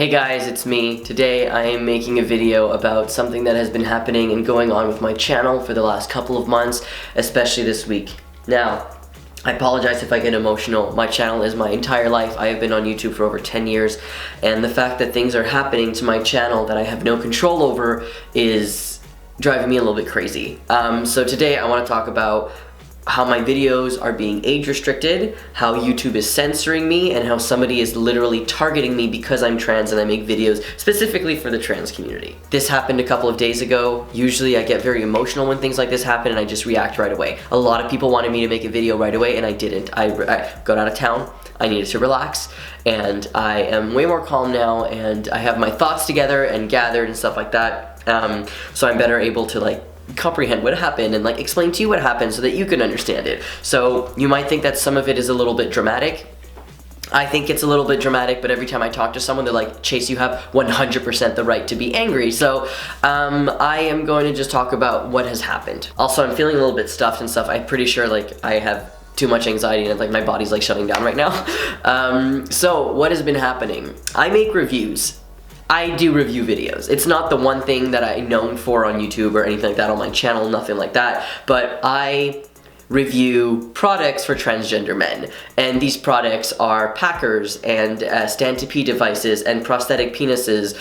Hey guys, it's me. Today I am making a video about something that has been happening and going on with my channel for the last couple of months, especially this week. Now, I apologize if I get emotional. My channel is my entire life. I have been on YouTube for over 10 years, and the fact that things are happening to my channel that I have no control over is driving me a little bit crazy. So today I want to talk about how my videos are being age restricted, how YouTube is censoring me, and how somebody is literally targeting me because I'm trans and I make videos specifically for the trans community. This happened a couple of days ago. Usually I get very emotional when things like this happen and I just react right away. A lot of people wanted me to make a video right away and I didn't. I got out of town, I needed to relax, and I am way more calm now and I have my thoughts together and gathered and stuff like that. So I'm better able to comprehend what happened and explain to you what happened so that you can understand it. So you might think that some of it is a little bit dramatic. I think it's a little bit dramatic, but every time I talk to someone, they're like, Chase, you have 100% the right to be angry. So I am going to just talk about what has happened. Also, I'm feeling a little bit stuffed and stuff. I'm pretty sure I have too much anxiety and my body's shutting down right now. So what has been happening? I make reviews. I do review videos. It's not the one thing that I'm known for on YouTube or anything like that on my channel, nothing like that, but I review products for transgender men, and these products are packers and stand-to-pee devices and prosthetic penises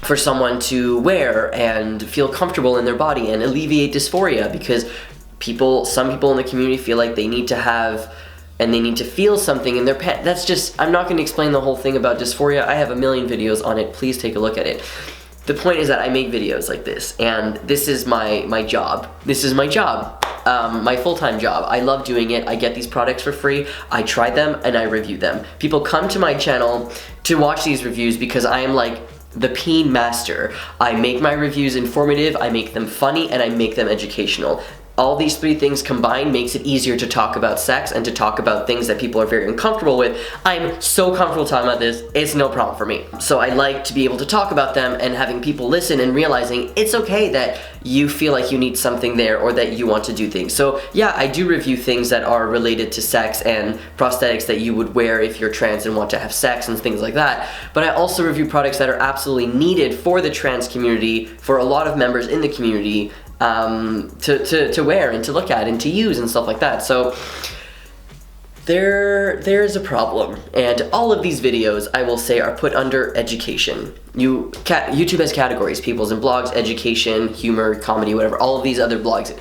for someone to wear and feel comfortable in their body and alleviate dysphoria, because some people in the community feel like they need to have and they need to feel something in their pants. That's just, I'm not gonna explain the whole thing about dysphoria. I have a million videos on it, please take a look at it. The point is that I make videos like this, and this is my job. This is my job, my full-time job. I love doing it. I get these products for free, I try them, and I review them. People come to my channel to watch these reviews because I am the peen master. I make my reviews informative, I make them funny, and I make them educational. All these three things combined makes it easier to talk about sex and to talk about things that people are very uncomfortable with. I'm so comfortable talking about this, it's no problem for me. So I like to be able to talk about them and having people listen and realizing it's okay that you feel like you need something there or that you want to do things. So yeah, I do review things that are related to sex and prosthetics that you would wear if you're trans and want to have sex and things like that. But I also review products that are absolutely needed for the trans community, for a lot of members in the community, to wear and to look at and to use and stuff like that. So there's a problem, and all of these videos, I will say, are put under education. YouTube has categories: people's and blogs, education, humor, comedy, whatever, all of these other blogs,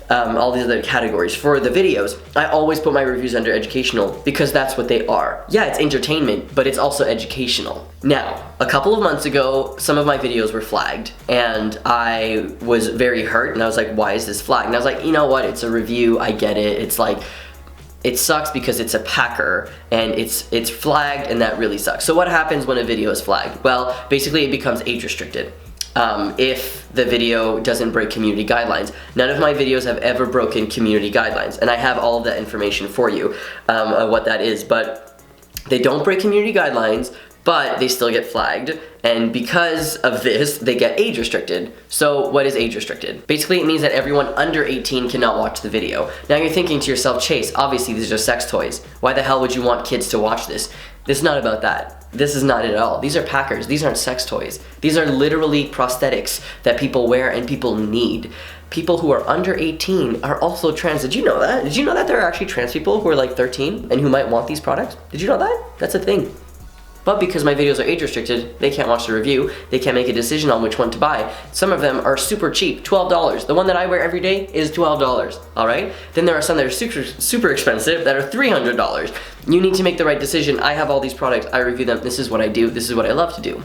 all these other categories. For the videos, I always put my reviews under educational because that's what they are. Yeah, it's entertainment, but it's also educational. Now, a couple of months ago, some of my videos were flagged, and I was very hurt, and I was like, why is this flagged? And I was like, you know what, it's a review, I get it. It's it sucks because it's a packer, and it's flagged, and that really sucks. So what happens when a video is flagged? Well, basically it becomes age restricted. If the video doesn't break community guidelines. None of my videos have ever broken community guidelines, and I have all of that information for you, what that is, but they don't break community guidelines, but they still get flagged, and because of this, they get age restricted. So what is age restricted? Basically, it means that everyone under 18 cannot watch the video. Now you're thinking to yourself, Chase, obviously these are sex toys. Why the hell would you want kids to watch this? This is not about that. This is not it at all. These are packers. These aren't sex toys. These are literally prosthetics that people wear and people need. People who are under 18 are also trans. Did you know that? Did you know that there are actually trans people who are 13 and who might want these products? Did you know that? That's a thing. But because my videos are age restricted, they can't watch the review, they can't make a decision on which one to buy. Some of them are super cheap, $12. The one that I wear every day is $12, all right? Then there are some that are super expensive that are $300. You need to make the right decision. I have all these products, I review them, this is what I do, this is what I love to do.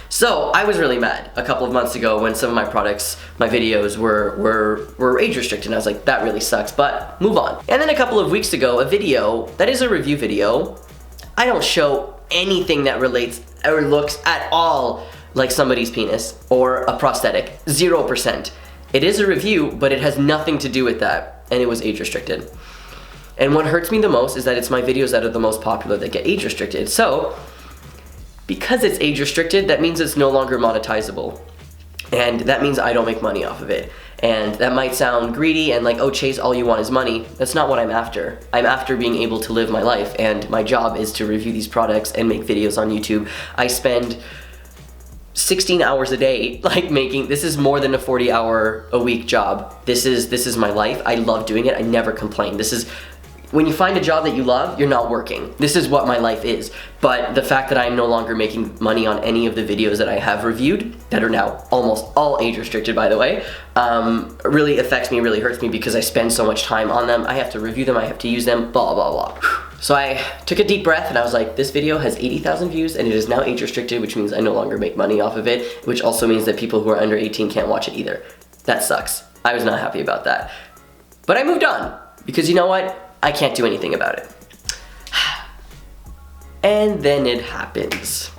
So I was really mad a couple of months ago when some of my products, my videos were age restricted, and I was like, that really sucks, but move on. And then a couple of weeks ago, a video that is a review video, I don't show anything that relates or looks at all like somebody's penis or a prosthetic, 0%. It is a review, but it has nothing to do with that, and it was age restricted. And what hurts me the most is that it's my videos that are the most popular that get age restricted. So, because it's age restricted, that means it's no longer monetizable. And that means I don't make money off of it. And that might sound greedy and like, oh, Chase, all you want is money. That's not what I'm after. I'm after being able to live my life, and my job is to review these products and make videos on YouTube. I spend 16 hours a day, like this is more than a 40-hour a week job. This is my life. I love doing it. I never complain. When you find a job that you love, you're not working. This is what my life is. But the fact that I'm no longer making money on any of the videos that I have reviewed, that are now almost all age restricted, by the way, really affects me, really hurts me, because I spend so much time on them. I have to review them, I have to use them, blah, blah, blah. So I took a deep breath and I was like, this video has 80,000 views and it is now age restricted, which means I no longer make money off of it, which also means that people who are under 18 can't watch it either. That sucks. I was not happy about that. But I moved on, because you know what? I can't do anything about it. And then it happens.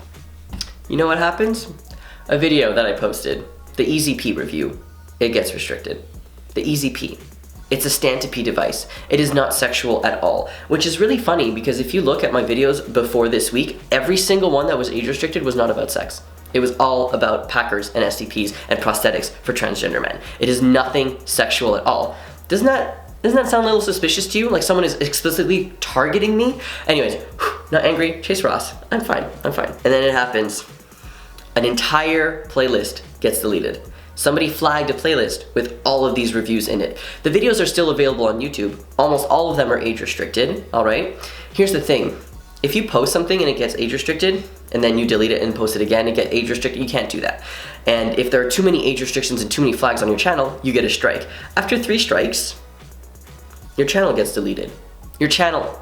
You know what happens? A video that I posted, the Easy P review, it gets restricted. The Easy P. It's a stand-to-pee device. It is not sexual at all, which is really funny, because if you look at my videos before this week, every single one that was age restricted was not about sex. It was all about Packers and STPs and prosthetics for transgender men. It is nothing sexual at all. Doesn't that sound a little suspicious to you? Like someone is explicitly targeting me? Anyways, not angry, Chase Ross. I'm fine. And then it happens. An entire playlist gets deleted. Somebody flagged a playlist with all of these reviews in it. The videos are still available on YouTube. Almost all of them are age restricted, all right? Here's the thing. If you post something and it gets age restricted, and then you delete it and post it again and get age restricted, you can't do that. And if there are too many age restrictions and too many flags on your channel, you get a strike. After 3 strikes, your channel gets deleted. Your channel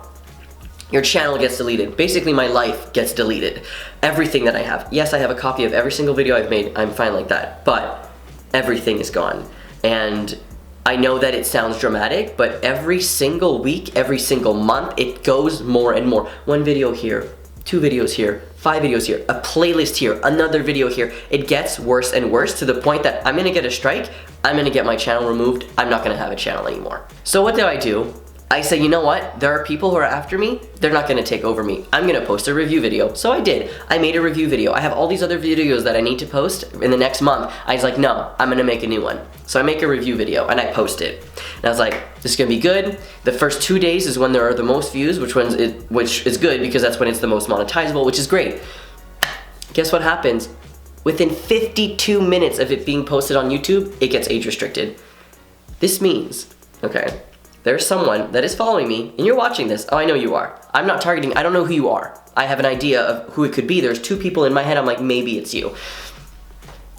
gets deleted. Basically, my life gets deleted. Everything that I have. Yes, I have a copy of every single video I've made. I'm fine like that. But everything is gone. And I know that it sounds dramatic, but every single week, every single month, it goes more and more. 1 video here, 2 videos here, 5 videos here, a playlist here, another video here. It gets worse and worse, to the point that I'm gonna get a strike, I'm gonna get my channel removed, I'm not gonna have a channel anymore. So what do? I say, you know what? There are people who are after me, they're not gonna take over me. I'm gonna post a review video. So I did. I made a review video. I have all these other videos that I need to post in the next month. I was like, no, I'm gonna make a new one. So I make a review video and I post it. And I was like, this is gonna be good. The first 2 days is when there are the most views, which is good, because that's when it's the most monetizable, which is great. Guess what happens? Within 52 minutes of it being posted on YouTube, it gets age restricted. This means, okay, there's someone that is following me, and you're watching this. Oh, I know you are. I'm not targeting, I don't know who you are. I have an idea of who it could be. There's 2 people in my head, I'm like, maybe it's you.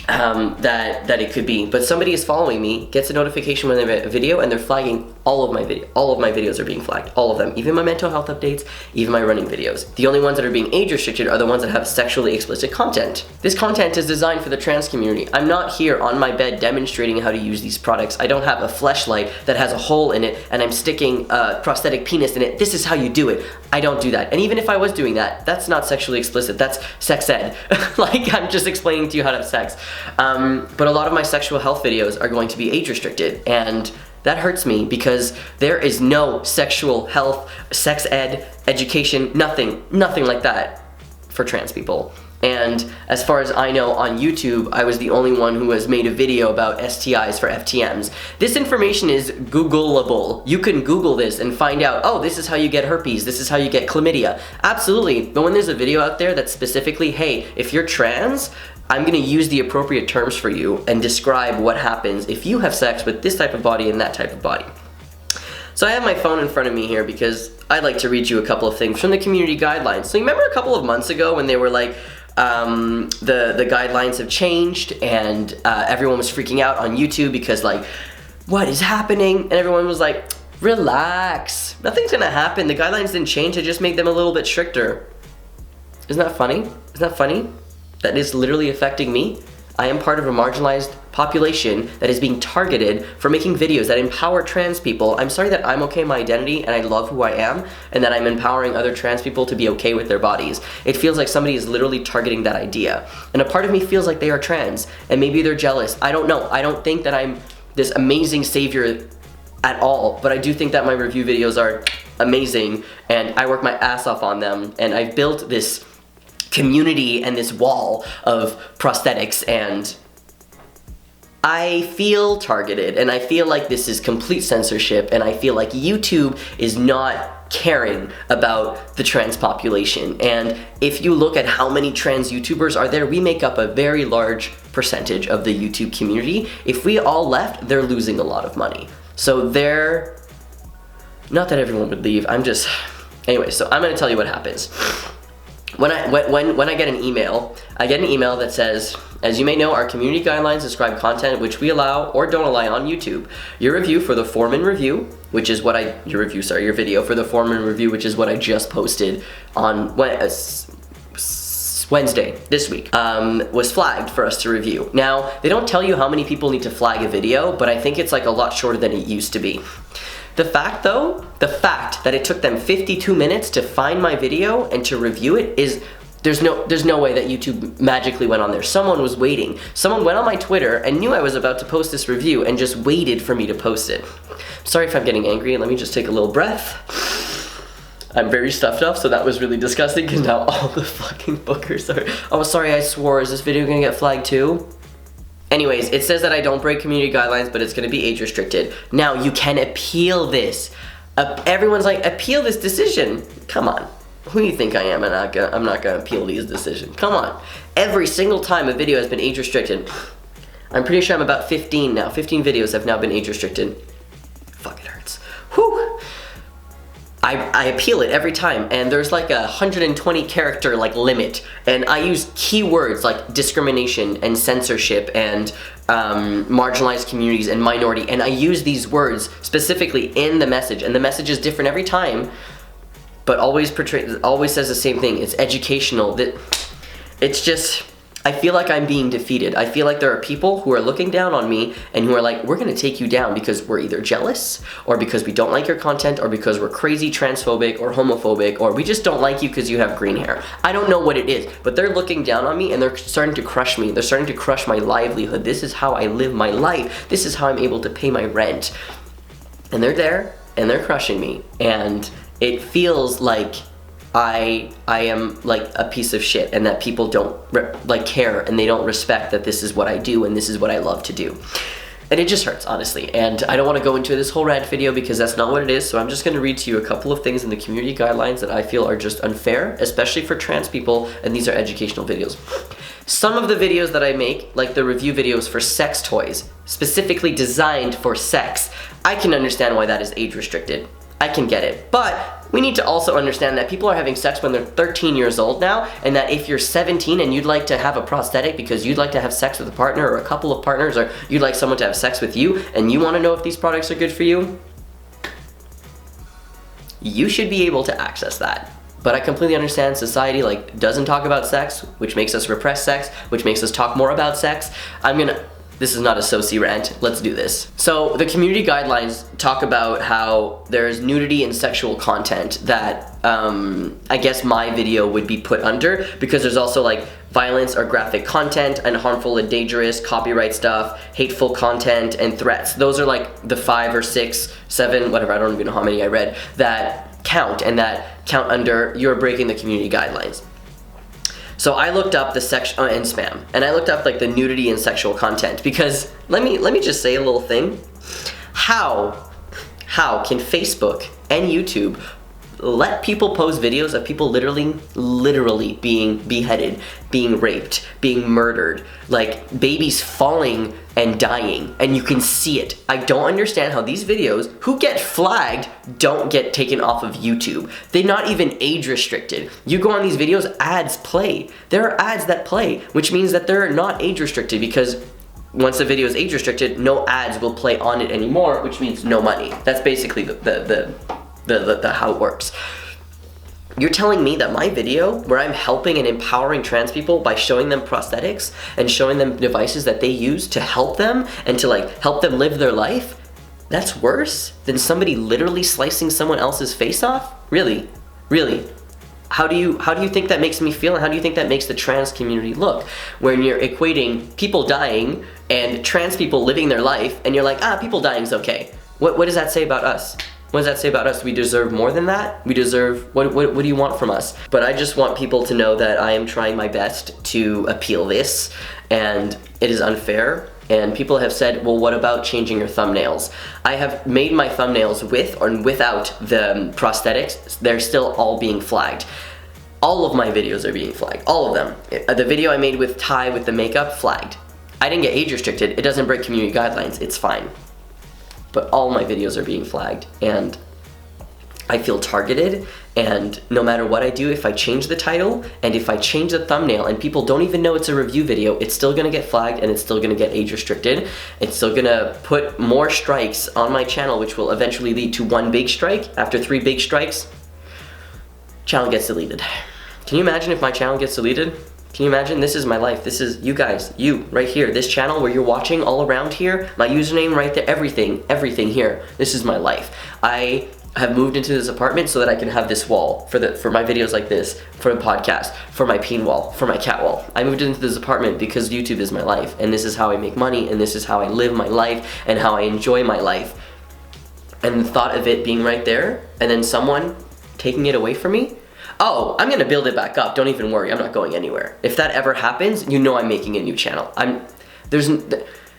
That it could be, but somebody is following me, gets a notification when they have a video, and they're flagging all of my videos are being flagged, all of them, even my mental health updates, even my running videos. The only ones that are being age restricted are the ones that have sexually explicit content. This content is designed for the trans community. I'm not here on my bed demonstrating how to use these products. I don't have a fleshlight that has a hole in it and I'm sticking a prosthetic penis in it. This is how you do it. I don't do that. And even if I was doing that, that's not sexually explicit, that's sex ed. Like, I'm just explaining to you how to have sex. But a lot of my sexual health videos are going to be age restricted, and that hurts me, because there is no sexual health, sex ed, education, nothing like that for trans people. And as far as I know, on YouTube, I was the only one who has made a video about STIs for FTMs. This information is Googleable. You can Google this and find out, oh, this is how you get herpes, this is how you get chlamydia. Absolutely, but when there's a video out there that's specifically, hey, if you're trans, I'm gonna use the appropriate terms for you and describe what happens if you have sex with this type of body and that type of body. So I have my phone in front of me here because I'd like to read you a couple of things from the community guidelines. So you remember a couple of months ago when they were like, the guidelines have changed and everyone was freaking out on YouTube because like, what is happening? And everyone was like, relax, nothing's gonna happen. The guidelines didn't change, they just made them a little bit stricter. Isn't that funny? Isn't that funny? That is literally affecting me. I am part of a marginalized population that is being targeted for making videos that empower trans people. I'm sorry that I'm okay in my identity and I love who I am, and that I'm empowering other trans people to be okay with their bodies. It feels like somebody is literally targeting that idea. And a part of me feels like they are trans, and maybe they're jealous. I don't know. I don't think that I'm this amazing savior at all, but I do think that my review videos are amazing, and I work my ass off on them, and I've built this community and this wall of prosthetics and I feel targeted, and I feel like this is complete censorship, and I feel like YouTube is not caring about the trans population. And if you look at how many trans YouTubers are there, we make up a very large percentage of the YouTube community. If we all left, they're losing a lot of money. So they're, not that everyone would leave, anyway, so I'm gonna tell you what happens. When I get an email, I get an email that says, as you may know, our community guidelines describe content which we allow or don't allow on YouTube. Your review for the Foreman review, which is what your video for the Foreman review, which is what I just posted on Wednesday, this week, was flagged for us to review. Now, they don't tell you how many people need to flag a video, but I think it's like a lot shorter than it used to be. The fact that it took them 52 minutes to find my video and to review it is, there's no way that YouTube magically went on there. Someone was waiting. Someone went on my Twitter and knew I was about to post this review and just waited for me to post it. Sorry if I'm getting angry, let me just take a little breath. I'm very stuffed up, so that was really disgusting because now all the fucking bookers are, oh sorry, I swore, is this video gonna get flagged too? Anyways, it says that I don't break community guidelines, but it's gonna be age restricted. Now, you can appeal this. Everyone's like, appeal this decision. Come on, who do you think I am? I'm not gonna appeal these decisions. Come on. Every single time a video has been age restricted, I'm pretty sure I'm about 15 now. 15 videos have now been age restricted. Fuck, it hurts. Whew. I appeal it every time, and there's like a 120 character like limit, and I use keywords like discrimination and censorship and marginalized communities and minority, and I use these words specifically in the message, and the message is different every time, but always says the same thing. It's educational. It's just, I feel like I'm being defeated. I feel like there are people who are looking down on me and who are like, we're gonna take you down because we're either jealous, or because we don't like your content, or because we're crazy transphobic or homophobic, or we just don't like you because you have green hair. I don't know what it is, but they're looking down on me and they're starting to crush me. They're starting to crush my livelihood. This is how I live my life. This is how I'm able to pay my rent. And they're there and they're crushing me, and it feels like I am like a piece of shit, and that people don't care, and they don't respect that this is what I do and this is what I love to do. And it just hurts, honestly. And I don't want to go into this whole rant video because that's not what it is, so I'm just going to read to you a couple of things in the community guidelines that I feel are just unfair, especially for trans people, and these are educational videos. Some of the videos that I make, like the review videos for sex toys, specifically designed for sex, I can understand why that is age restricted. I can get it. But we need to also understand that people are having sex when they're 13 years old now, and that if you're 17 and you'd like to have a prosthetic because you'd like to have sex with a partner or a couple of partners, or you'd like someone to have sex with you, and you want to know if these products are good for you, you should be able to access that. But I completely understand society doesn't talk about sex, which makes us repress sex, which makes us talk more about sex. This is not a soci rant, let's do this. So the community guidelines talk about how there's nudity and sexual content that I guess my video would be put under, because there's also like violence or graphic content and harmful and dangerous copyright stuff, hateful content, and threats. Those are like the 5 or 6, 7, whatever, I don't even know how many I read, that count, and that count under you're breaking the community guidelines. So I looked up the and spam, and I looked up like the nudity and sexual content, because let me just say a little thing. How can Facebook and YouTube let people post videos of people literally being beheaded, being raped, being murdered, like babies falling and dying, and you can see it? I don't understand how these videos, who get flagged, don't get taken off of YouTube. They're not even age restricted. You go on these videos, ads play. There are ads that play, which means that they're not age restricted, because once the video is age restricted, no ads will play on it anymore, which means no money. That's basically the how it works. You're telling me that my video, where I'm helping and empowering trans people by showing them prosthetics and showing them devices that they use to help them and to like help them live their life, that's worse than somebody literally slicing someone else's face off? Really? Really? How do you think that makes me feel, and how do you think that makes the trans community look? When you're equating people dying and trans people living their life, and you're like, people dying's okay. What does that say about us? What does that say about us? We deserve more than that? We deserve, what do you want from us? But I just want people to know that I am trying my best to appeal this, and it is unfair, And people have said, well, what about changing your thumbnails? I have made my thumbnails with or without the prosthetics. They're still all being flagged. All of my videos are being flagged, all of them. The video I made with Ty with the makeup, flagged. I didn't get age restricted. It doesn't break community guidelines. It's fine. But all my videos are being flagged, and I feel targeted, and no matter what I do, if I change the title and if I change the thumbnail and people don't even know it's a review video, it's still gonna get flagged and it's still gonna get age restricted. It's still gonna put more strikes on my channel, which will eventually lead to one big strike. After 3 big strikes, channel gets deleted. Can you imagine if my channel gets deleted? Can you imagine? This is my life. This is you guys, you right here. This channel where you're watching all around here, my username right there, everything here. This is my life. I have moved into this apartment so that I can have this wall for my videos like this, for the podcast, for my peen wall, for my cat wall. I moved into this apartment because YouTube is my life, and this is how I make money, and this is how I live my life, and how I enjoy my life. And the thought of it being right there, and then someone taking it away from me, oh, I'm gonna build it back up. Don't even worry, I'm not going anywhere. If that ever happens, you know I'm making a new channel.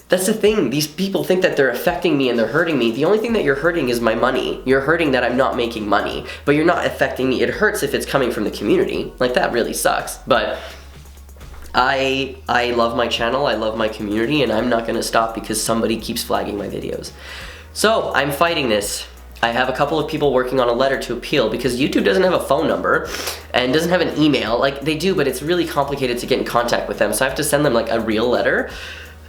That's the thing, these people think that they're affecting me and they're hurting me. The only thing that you're hurting is my money. You're hurting that I'm not making money, but you're not affecting me. It hurts if it's coming from the community. Like, that really sucks. But I love my channel, I love my community, and I'm not gonna stop because somebody keeps flagging my videos. So, I'm fighting this. I have a couple of people working on a letter to appeal because YouTube doesn't have a phone number and doesn't have an email. Like, they do, but it's really complicated to get in contact with them, so I have to send them like a real letter.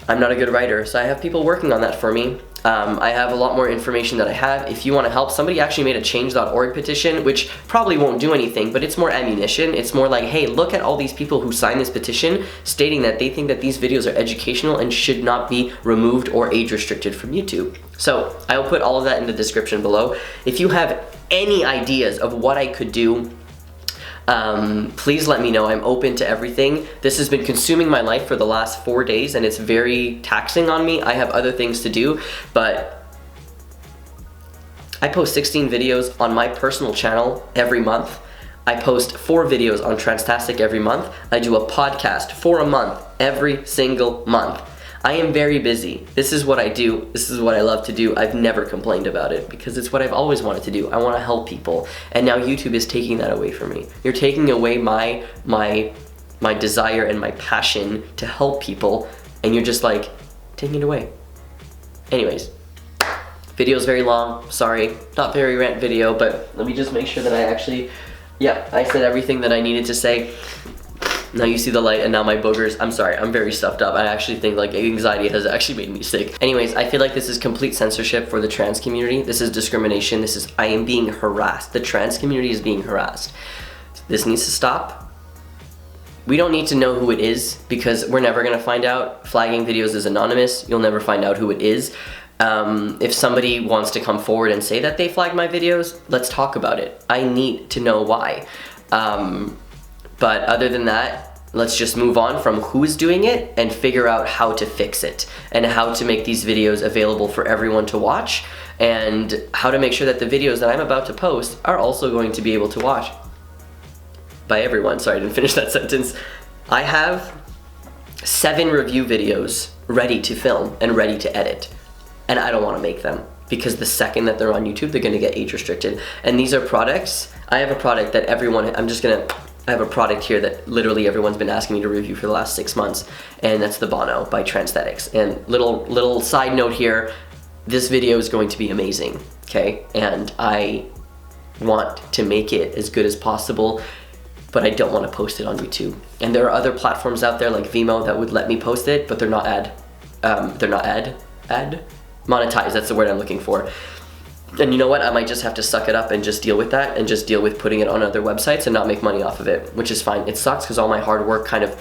I'm not a good writer, so I have people working on that for me. I have a lot more information that I have. If you want to help, somebody actually made a change.org petition, which probably won't do anything, but it's more ammunition. It's more like, hey, look at all these people who signed this petition stating that they think that these videos are educational and should not be removed or age restricted from YouTube. So I will put all of that in the description below. If you have any ideas of what I could do, please let me know. I'm open to everything. This has been consuming my life for the last 4 days, and it's very taxing on me. I have other things to do, but I post 16 videos on my personal channel every month. I post 4 videos on Transtastic every month. I do a podcast for a month every single month. I am very busy. This is what I do. This is what I love to do. I've never complained about it because it's what I've always wanted to do. I want to help people, and now YouTube is taking that away from me. You're taking away my desire and my passion to help people, and you're just like taking it away. Anyways, video's very long. Sorry, not very rant video, but let me just make sure that I actually, yeah, I said everything that I needed to say. Now you see the light and now my boogers. I'm sorry, I'm very stuffed up. I actually think like anxiety has actually made me sick. Anyways, I feel like this is complete censorship for the trans community. This is discrimination. I am being harassed. The trans community is being harassed. This needs to stop. We don't need to know who it is because we're never gonna find out. Flagging videos is anonymous. You'll never find out who it is. If somebody wants to come forward and say that they flagged my videos, let's talk about it. I need to know why. But other than that, let's just move on from who's doing it and figure out how to fix it and how to make these videos available for everyone to watch and how to make sure that the videos that I'm about to post are also going to be able to watch by everyone. Sorry, I didn't finish that sentence. I have 7 review videos ready to film and ready to edit, and I don't want to make them because the second that they're on YouTube, they're going to get age restricted. And these are products. I have a product that I have a product here that literally everyone's been asking me to review for the last 6 months, and that's the Bono by Transthetics. And little side note here, this video is going to be amazing, okay? And I want to make it as good as possible, but I don't want to post it on YouTube. And there are other platforms out there like Vimeo that would let me post it, but they're not monetized, that's the word I'm looking for. And you know what, I might just have to suck it up and just deal with that and just deal with putting it on other websites and not make money off of it, which is fine. It sucks because all my hard work kind of,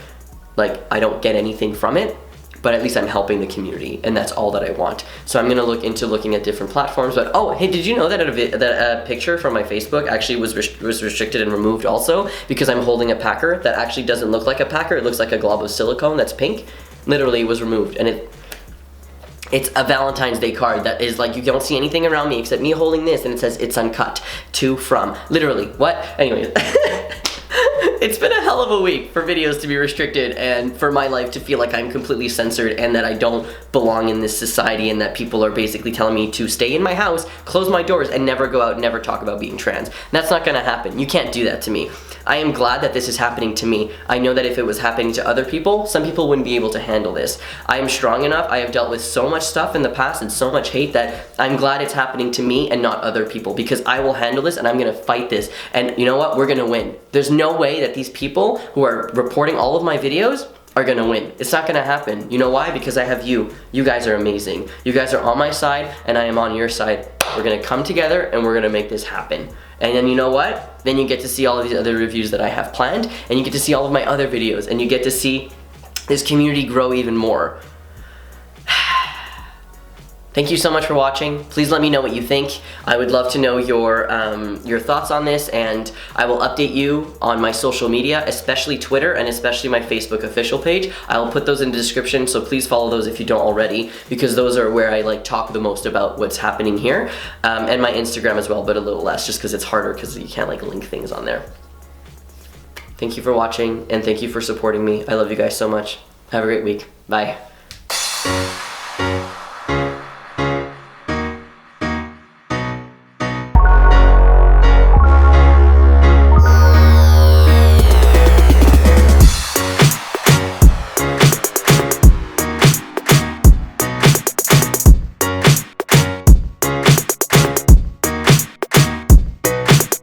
like, I don't get anything from it, but at least I'm helping the community, and that's all that I want. So I'm gonna look into looking at different platforms, but oh, hey, did you know that a picture from my Facebook actually was restricted and removed also because I'm holding a packer that actually doesn't look like a packer, it looks like a glob of silicone that's pink? Literally, it was removed, and it's a Valentine's Day card that is like, you don't see anything around me except me holding this, and it says it's uncut, to, from. Literally, what? Anyways. It's been a hell of a week for videos to be restricted and for my life to feel like I'm completely censored and that I don't belong in this society and that people are basically telling me to stay in my house, close my doors, and never go out and never talk about being trans. And that's not gonna happen. You can't do that to me. I am glad that this is happening to me. I know that if it was happening to other people, some people wouldn't be able to handle this. I am strong enough. I have dealt with so much stuff in the past and so much hate that I'm glad it's happening to me and not other people, because I will handle this and I'm gonna fight this. And you know what? We're gonna win. There's no way that these people who are reporting all of my videos are gonna win. It's not gonna happen. You know why? Because I have you. You guys are amazing. You guys are on my side and I am on your side. We're gonna come together and we're gonna make this happen. And then you know what? Then you get to see all of these other reviews that I have planned, and you get to see all of my other videos, and you get to see this community grow even more. Thank you so much for watching. Please let me know what you think. I would love to know your thoughts on this, and I will update you on my social media, especially Twitter and especially my Facebook official page. I will put those in the description, so please follow those if you don't already, because those are where I like talk the most about what's happening here, and my Instagram as well, but a little less, just because it's harder because you can't like link things on there. Thank you for watching, and thank you for supporting me. I love you guys so much. Have a great week. Bye.